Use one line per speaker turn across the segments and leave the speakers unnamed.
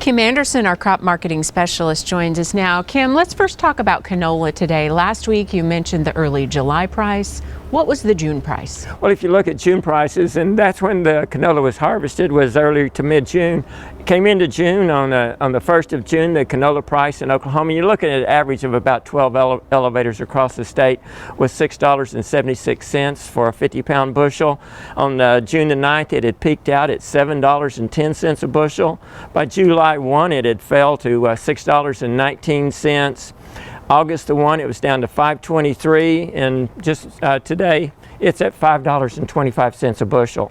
Kim Anderson, our crop marketing specialist, joins us now. Kim, let's first talk about canola today. Last week you mentioned the early July price. What was the June price?
Well, if you look at June prices, and that's when the canola was harvested, was early to mid-June. Came into June on the 1st of June, the canola price in Oklahoma, you're looking at an average of about 12 elevators across the state, with $6.76 for a 50-pound bushel. On June the 9th, it had peaked out at $7.10 a bushel. By July 1, it had fell to $6.19. August the 1, it was down to $5.23, and just today it's at $5.25 a bushel.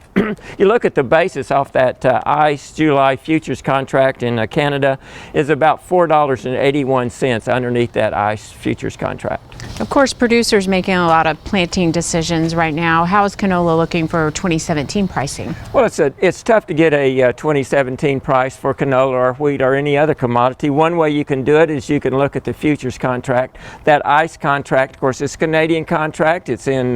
You look at the basis off that ICE July futures contract in Canada is about $4.81 underneath that ICE futures contract.
Of course, producers making a lot of planting decisions right now. How is canola looking for 2017 pricing?
Well, it's tough to get a 2017 price for canola or wheat or any other commodity. One way you can do it is you can look at the futures contract. That ICE contract, of course, it's a Canadian contract. It's in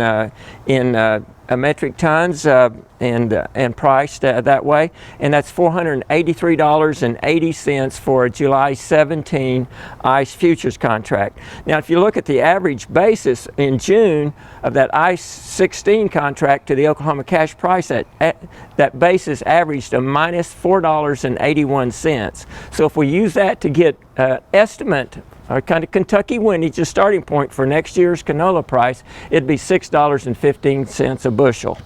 metric tons and priced that way, and that's $483.80 for a July 17 ICE futures contract. Now, if you look at the average basis in June of that ICE 16 contract to the Oklahoma cash price, that basis averaged a minus $4.81. So if we use that to get estimate, our kind of Kentucky windage, a starting point for next year's canola price, it'd be $6.15 a bushel.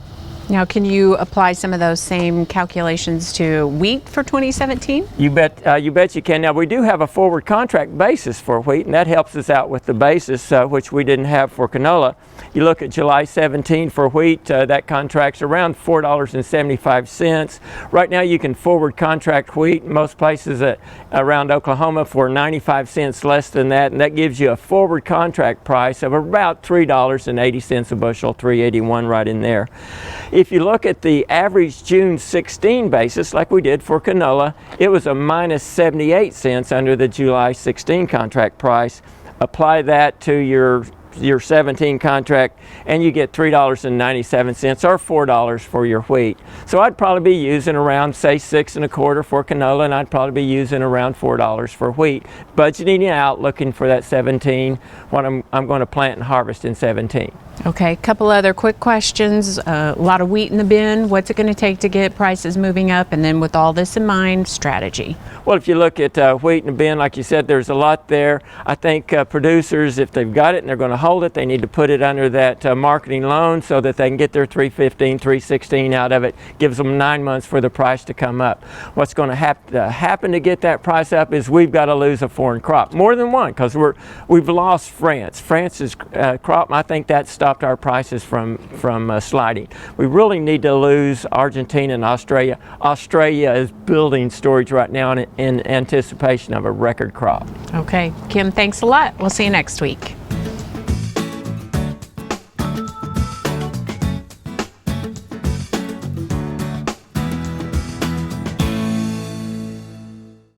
Now, can you apply some of those same calculations to wheat for 2017?
You bet you can. Now, we do have a forward contract basis for wheat, and that helps us out with the basis, which we didn't have for canola. You look at July 17 for wheat, that contract's around $4.75. Right now, you can forward contract wheat in most places around Oklahoma for 95 cents less than that, and that gives you a forward contract price of about $3.80 a bushel, $3.81 right in there. If you look at the average June 16 basis, like we did for canola, it was a minus 78 cents under the July 16 contract price. Apply that to your 17 contract, and you get $3.97 or $4 for your wheat. So I'd probably be using around, say, 6 1/4 for canola, and I'd probably be using around $4 for wheat. Budgeting out, looking for that 17, what I'm going to plant and harvest in 17.
Okay, a couple other quick questions. A lot of wheat in the bin. What's it going to take to get prices moving up? And then with all this in mind, strategy.
Well, if you look at wheat in the bin, like you said, there's a lot there. I think producers, if they've got it and they're going to hold it, they need to put it under that marketing loan so that they can get their $3.15, $3.16 out of it. Gives them 9 months for the price to come up. What's going to happen to get that price up is we've got to lose a foreign crop. More than one, because we've lost France. France's crop, I think that stopped our prices from sliding. We really need to lose Argentina and Australia. Australia is building storage right now in anticipation of a record crop.
Okay, Kim, thanks a lot. We'll see you next week.